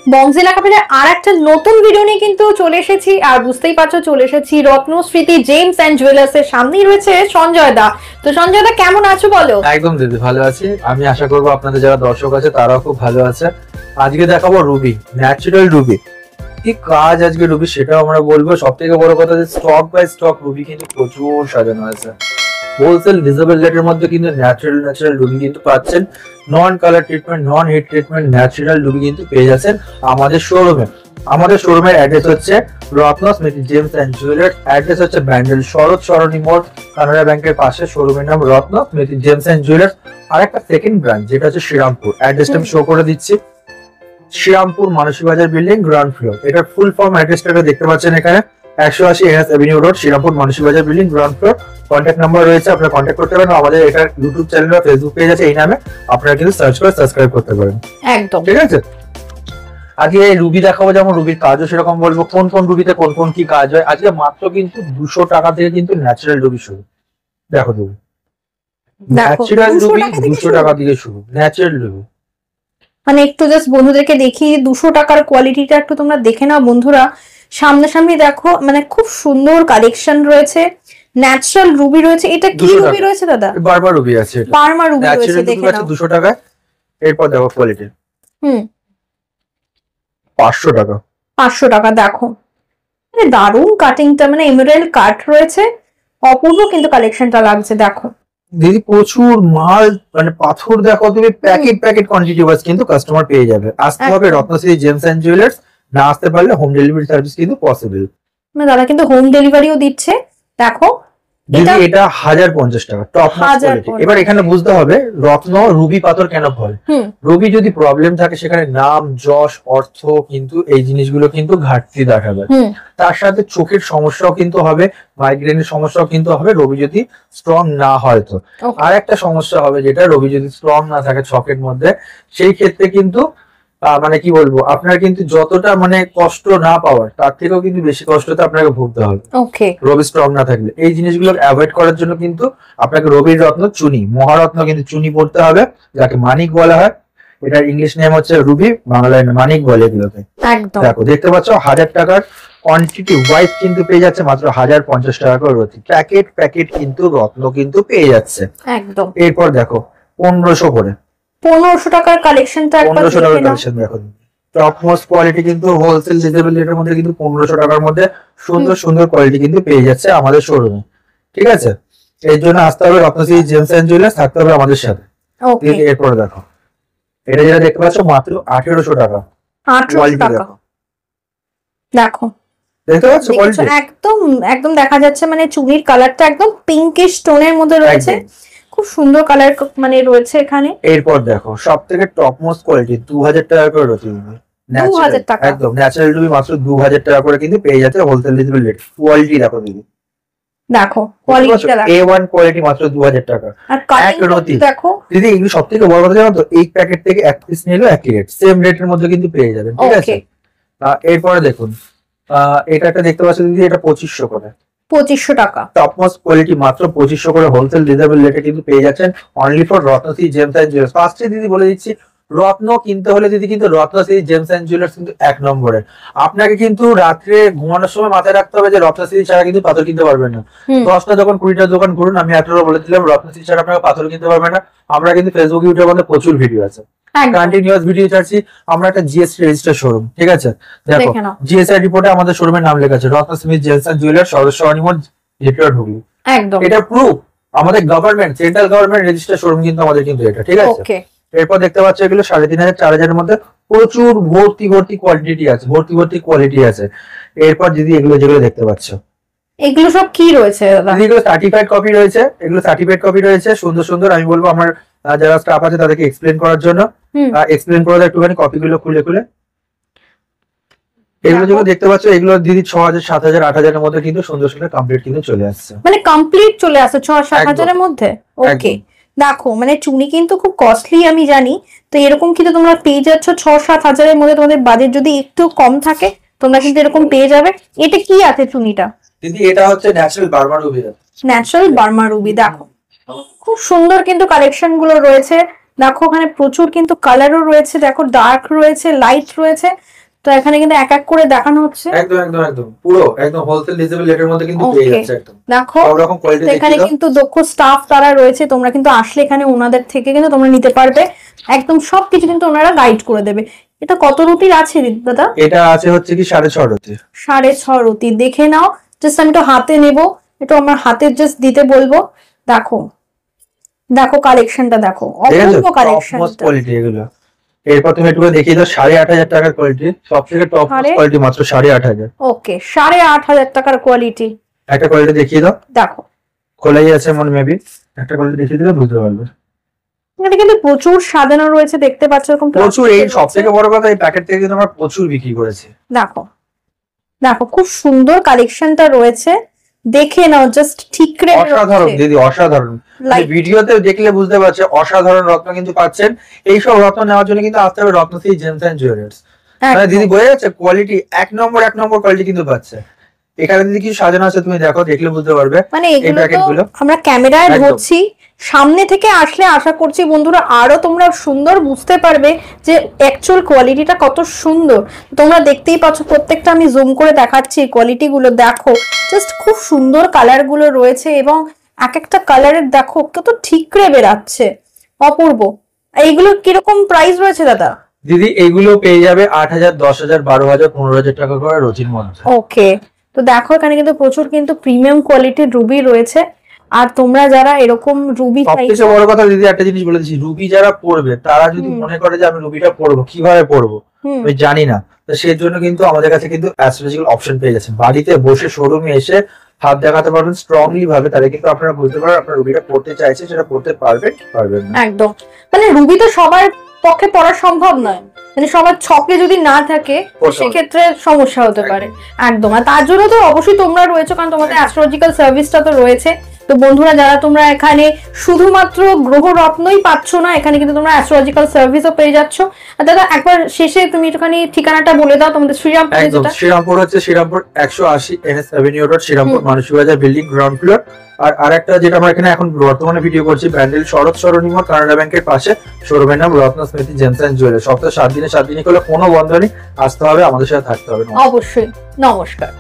বংজিলা কাপড়ের আর একটা নতুন ভিডিও নিয়ে কিন্তু চলে এসেছি। আর বুঝতেই পারছো চলে এসেছি রত্নস্মৃতি জেমস এন্ড জুয়েলার্স এর। সামনেই রয়েছে সঞ্জয় দা। তো সঞ্জয় দা কেমন আছো বলো? একদম দিদি ভালো আছি। আমি আশা করবো আপনাদের যারা দর্শক আছে তারাও খুব ভালো আছে। আজকে দেখাবো রুবি, ন্যাচারাল রুবি। কি কাজ আজকে রুবি সেটাও আমরা বলবো। সব থেকে বড় কথা যে স্টক বাই স্টক রুবি কিন্তু প্রচুর সাজানো আছে। হোলসেল ভিজিবল রেটের মধ্যে কিন্তু ন্যাচারাল রুবি কিন্তু পাচ্ছেন। নন কালার ট্রিটমেন্ট, নন হিট ট্রিটমেন্ট ন্যাচারাল রুবি কিন্তু পেয়ে যাচ্ছেন আমাদের শোরুমে। আমাদের শোরুমের অ্যাড্রেস হচ্ছে রত্নস্মৃতি জেমস এন্ড জুয়েলার্স। অ্যাড্রেস হচ্ছে ব্যান্ডেল শরৎ সরণি মোড়, কানাডা ব্যাংকের পাশে। শোরুমের নাম রত্নস্মৃতি জেমস এন্ড জুয়েলার্স। আর একটা সেকেন্ড ব্রাঞ্চ যেটা হচ্ছে শ্রীরামপুর। অ্যাড্রেসটা আমি শো করে দিচ্ছি। Serampore Manasi Bazar building, ground floor. এটার ফুল ফর্ম অ্যাড্রেসটা দেখতে পাচ্ছেন এখানে। 180 NS Avenue road, Shrirampur Manasi Bazar building, ground floor. Contact number রয়েছে, আপনারা কন্ট্যাক্ট করতে পারেন। আমাদের এটার ইউটিউব চ্যানেল বা ফেসবুক পেজ আছে এই নামে, আপনারা কিন্তু সার্চ করে সাবস্ক্রাইব করতে পারেন। একদম ঠিক আছে। আজকে রুবি দেখাবো, যেমন রুবির কাজও সেরকম বলবো। কোন কোন রুবিতে কোন কোন কি কাজ হয়। আজকে মাত্র কিন্তু 200 টাকা থেকে কিন্তু ন্যাচারাল রুবি শুরু। দেখো রুবি, ন্যাচারাল রুবি 200 টাকা থেকে শুরু। ন্যাচারাল রুবি মানে একটু জাস্ট বন্ধুদেরকে দেখি 200 টাকার কোয়ালিটিটা একটু তোমরা দেখে নাও বন্ধুরা। সামনাসামনি দেখো, মানে খুব সুন্দর কালেকশন রয়েছে। ন্যাচারাল রুবি রয়েছে। এটা কি রুবি রয়েছে দাদা? বারবার রুবি আছে, বারবার রুবি রয়েছে, দেখে নাও। 200 টাকা। এরপর দেখো কোয়ালিটি 500 টাকা। 500 টাকা। দেখো মানে দারুণ কাটিংটা, মানে এমরাল্ড কাট রয়েছে। অপূর্ব কিন্তু কালেকশনটা লাগছে। দেখো দিদি প্রচুর মাল, মানে পাথর দেখো তুমি, প্যাকেট কোয়ান্টিটি ওয়াইজ কিন্তু কাস্টমার পেয়ে যাবে। আসতে হবে রত্নশ্রী জেমস এন্ড জুয়েলার্স। না আসতে পারলে হোম ডেলিভারি সার্ভিস কিন্তু পসিবল। মানে দাদা কিন্তু হোম ডেলিভারিও দিচ্ছে। দেখো এটা 1050 টাকা টপ মোস্ট কোয়ালিটি। এবার এখানে বুঝতে হবে রত্ন রুবি পাথর কেন বলে। রুবি যদি প্রবলেম থাকে সেখানে নাম যশ অর্থ কিন্তু এই জিনিসগুলো কিন্তু ঘাটতি দেখাবে। তার সাথে চোখের সমস্যাও কিন্তু হবে, মাইগ্রেনের সমস্যাও কিন্তু হবে রবি যদি স্ট্রং না হয়। তো আর একটা সমস্যা হবে যেটা, রবি যদি স্ট্রং না থাকে চোখের মধ্যে, সেই ক্ষেত্রে কিন্তু মানে কি বলবো, আপনার কিন্তু যতটা মানে কষ্ট না পাওয়ার তার থেকেও কিন্তু বেশি কষ্টতে আপনাকে ভুগতে হবে রবি স্ট্রং না থাকলে। এই জিনিসগুলো অ্যাভয়েড করার জন্য কিন্তু আপনাকে রবির রত্ন চুনি, মহারত্ন কিন্তু চুনি পড়তে হবে, যাকে মানিক বলা হয়। এটার ইংলিশ নেম হচ্ছে রুবি, বাংলায় মানিক বলে এগুলোকে। দেখো দেখতে পাচ্ছ 1000 টাকার কোয়ান্টিটি ওয়াইজ কিন্তু পেয়ে যাচ্ছে মাত্র 1050 টাকা করে রতি। প্যাকেট কিন্তু রত্ন কিন্তু পেয়ে যাচ্ছে একদম। এরপর দেখো 1500 করে, 1500 টাকার কালেকশনটা একবার 1500 টাকার কালেকশন দেখো। টপ মোস্ট কোয়ালিটি কিন্তু হোলসেল রিজনেবল রেটের মধ্যে কিন্তু 1500 টাকার মধ্যে সুন্দর সুন্দর কোয়ালিটি কিন্তু পেয়ে যাচ্ছে আমাদের শোরুমে। ঠিক আছে। এর জন্য আসতে হবে রত্নশ্রী জেমস এন্ড জুয়েলার্স, থাকতে হবে আমাদের সাথে। এরপর দেখো এটা যেটা দেখতে পাচ্ছ মাত্র 1800 টাকা। 1800 টাকা। দেখো দেখতে পাচ্ছ কোয়ালিটি একদম একদম দেখা যাচ্ছে, মানে চুনির কালারটা একদম পিঙ্কিশ টোনের মধ্যে রয়েছে। খুব সুন্দর কালার মানে রয়েছে এখানে। এরপর দেখো সবথেকে টপ মোস্ট কোয়ালিটি 2000 টাকা করে রতি। 2000 টাকা একদম ন্যাচারাল রুবি মাত্র 2000 টাকা করে কিন্তু পেয়ে যাচ্ছে হোলসেল রিজনেবল রেট। কোয়ালিটি দেখো দিদি, দেখো কোয়ালিটিটা দেখো। A1 কোয়ালিটি মাত্র 2000 টাকা। আর কাটিং দেখো দিদি, এগুলো সবথেকে বড় কথা জানো তো, এই প্যাকেট থেকে এক পিস নিলেও একই রেট, সেম রেটের মধ্যে কিন্তু পেয়ে যাবেন। ঠিক আছে। এরপরে দেখুন এটা একটা দেখতে পাচ্ছেন দিদি, এটা 2500 করে। 2500 টাকা। টপ মোস্ট কোয়ালিটি মাত্র 2500 করে হোলসেল রিজনেবল রেটে কিন্তু পেয়ে যাচ্ছেন only for Ratnashree gems and jewellers. ফার্স্টে দিদি বলে দিচ্ছি, রত্ন কিনতে হলে দিদি কিন্তু রত্নশ্রী জেমস এন্ড জুয়েলার্স কিন্তু 1 নম্বরে। আপনাকে কিন্তু রাত্রে ঘুমানোর সময় মাথায় রাখতে হবে যে রত্নশ্রী ছাড়া কিন্তু পাথর কিনতে পারবেন না। 10টা দোকান 20টা দোকান ঘুরুন, আমি আপনারা বলে দিলাম রত্নশ্রী ছাড়া আপনারা পাথর কিনতে পারবেন না। আমরা কিন্তু ফেসবুক ইউটিউবের মধ্যে প্রচুর ভিডিও আছে, কন্টিনিউয়াস ভিডিও ছাড়ছি। আমরা একটা জিএসটি রেজিস্টার শোরুম। ঠিক আছে। দেখো জিএসআই রিপোর্টে আমাদের শোরুমের নাম লেখা আছে Ratnashree gems and jewellers, Saraswati মোড়, ঢুকলি। একদম এটা প্রুফ আমাদের government, central government register showroom কিন্তু আমাদের কিন্তু এটা। ঠিক আছে। এরপর দেখতে পাচ্ছ এগুলো 3500 4000 এর মধ্যে প্রচুর ভর্তি কোয়ান্টিটি আছে, ভর্তি কোয়ালিটি আছে। এরপর দিদি এগুলো যেগুলো দেখতে পাচ্ছ, এগুলো সব কি রয়েছে দাদা? এগুলো সার্টিফাইড কপি রয়েছে। এগুলো সার্টিফাইড কপি রয়েছে সুন্দর সুন্দর। আমি বলবো আমার যারা স্টাফ আছে তাদেরকে এক্সপ্লেন করার জন্য, এক্সপ্লেন করে একটুখানি কপিগুলো খুলে এগুলো যেগুলো দেখতে পাচ্ছ, এগুলো দিদি 6000 7000 8000 এর মধ্যে কিন্তু সুন্দর সুন্দর কমপ্লিট কিন্তু চলে আসছে। মানে কমপ্লিট চলে আসছে 6-7 এর মধ্যে। ওকে। দেখো মানে চুনি কিন্তু খুব কস্টলি আমি জানি, তো এরকম কিন্তু তোমরা পেয়ে যাচ্ছ 6-7 এর মধ্যে। তোমাদের বাজেট যদি একটু কম থাকে তোমরা কিন্তু এরকম পেয়ে যাবে। এটা কি আছে চুনিটা দিদি? এটা হচ্ছে natural Burma Ruby. Natural Burma Ruby. দেখো খুব সুন্দর কিন্তু কালেকশন গুলো রয়েছে। দেখো ওখানে প্রচুর কিন্তু কালারও রয়েছে, দেখো ডার্ক রয়েছে, লাইট রয়েছে। তো এখানে কিন্তু এক এক করে দেখানো হচ্ছে। একদম একদম একদম পুরো একদম হোলসেল রিজনেবল রেটের মধ্যে কিন্তু পেয়ে যাচ্ছে একদম। দেখো সব রকম কোয়ালিটি এখানে কিন্তু দক্ষ স্টাফ তারা রয়েছে, তোমরা কিন্তু আসলে এখানে ওনাদের থেকে কিন্তু তোমরা নিতে পারবে, একদম সবকিছু কিন্তু ওনারা গাইড করে দেবে। এটা কত রুটির আছে দাদা? এটা আছে হচ্ছে কি 6.5 রুটি। 6.5 রুটি দেখে নাও, জাস্ট আমি তো হাতে নেব, এটা আমার হাতে জাস্ট দিতে বলবো। দেখো দেখো কালেকশনটা দেখো, অপূর্ব কালেকশন কোয়ালিটি এগুলো। এরপর তুমি একটু দেখিয়ে দাও 8,500 টাকার কোয়ালিটি, সবথেকে টপ কোয়ালিটি মাত্র 8,500। ওকে 8,500 টাকার কোয়ালিটি। একটা কোয়ালিটি দেখিয়ে দাও। দেখো খোলাই আছে মনে মেবি, একটা কোয়ালিটি দেখিয়ে দিলে বুঝতে পারবে। এটা কিন্তু প্রচুর সাজানো রয়েছে, দেখতে পাচ্ছ এরকম প্রচুর। এই সবথেকে বড় কথা এই প্যাকেট থেকে কিন্তু আমরা প্রচুর বিক্রি করেছি। দেখো দেখো খুব সুন্দর কালেকশনটা রয়েছে, দেখে নাও জাস্ট ঠিক রে। অসাধারণ দিদি, অসাধারণ। ভিডিওতে দেখলে বুঝতে পারছে অসাধারণ রত্ন কিন্তু পাচ্ছেন। এইসব রত্ন নেওয়ার জন্য কিন্তু আসতে হবে রত্নশ্রী জেমস এন্ড জুয়েলার্স। মানে দিদি বোঝা যাচ্ছে কোয়ালিটি এক নম্বর কোয়ালিটি কিন্তু পাচ্ছে। এখানে দিদি কিছু সাজানো আছে, তুমি দেখো, দেখলে বুঝতে পারবে। মানে এগুলো আমরা ক্যামেরায় ধরছি, সামনে থেকে আসলে আশা করছি বন্ধুরা আরো তোমরা সুন্দর বুঝতে পারবে যে অ্যাকচুয়াল কোয়ালিটিটা কত সুন্দর। তোমরা দেখতেই পাচ্ছ, প্রত্যেকটা আমি জুম করে দেখাচ্ছি কোয়ালিটি গুলো, দেখো জাস্ট খুব সুন্দর কালার গুলো রয়েছে এবং এক একটা কালারের দেখো কত ঠিকরে বেরাচ্ছে, অপূর্ব। এইগুলো কিরকম প্রাইস রয়েছে দাদা? দিদি এইগুলো পেয়ে যাবে 8,000, 10,000, 12,000, 15,000 টাকা করে রুটির মধ্যে। ওকে, তো দেখো এখানে কিন্তু প্রচুর কিন্তু প্রিমিয়াম কোয়ালিটির রুবি রয়েছে। আর তোমরা যারা এরকম রুবি সবথেকে বড় কথা দিদি একটা জিনিস বলে দিচ্ছি, রুবি যারা পড়বে তারা যদি মনে করে যে আমি রুবিটা পড়বো, কিভাবে পড়বো আমি জানি না, তো সেই জন্য কিন্তু আমাদের কাছে কিন্তু অ্যাস্ট্রোলজিক্যাল অপশন পেয়ে যাচ্ছেন। বাড়িতে বসে শোরুমে এসে হাত দেখাতে পারবেন স্ট্রংলি ভাবে, তাহলে কিন্তু আপনারা বুঝতে পারবেন আপনার রুবিটা পড়তে চাইছে সেটা পড়তে পারবেন পারবেন না। একদম, মানে রুবি তো সবার পক্ষে পড়া সম্ভব নয়, মানে সবার ছকে যদি না থাকে সেক্ষেত্রে সমস্যা হতে পারে। একদম, আর তার জন্য তো অবশ্যই তোমরা রয়েছে, কারণ তোমাদের অ্যাস্ট্রোলজিক্যাল সার্ভিসটা তো রয়েছে। তো বন্ধুরা যারা তোমরা এখানে শুধুমাত্র গ্রহ রত্নই পাচ্ছ না, এখানে কিন্তু তোমরা অ্যাস্ট্রোলজিক্যাল সার্ভিসও পেয়ে যাচ্ছ। আর দাদা একবার শেষে তুমি একটুখানি ঠিকানাটা বলে দাও তোমাদের শ্রীরামপুর। একদম, শ্রীরামপুর হচ্ছে Shrirampur 180 NS avenue road, Shrirampur Manasi Bazar building ground floor. আর আরেকটা যেটা আমরা এখানে এখন বর্তমানে ভিডিও করছি, ব্যান্ডেল শরৎ সরণী মোড়, কানাডা ব্যাংকের পাশে, শোরুমের নাম রত্নস্মৃতি জেমস এন্ড জুয়েলার্স। সপ্তাহে 7 দিনে 7 দিনই করলে কোনো বন্ধ নেই, আসতে হবে, আমাদের সাথে থাকতে হবে। অবশ্যই, নমস্কার।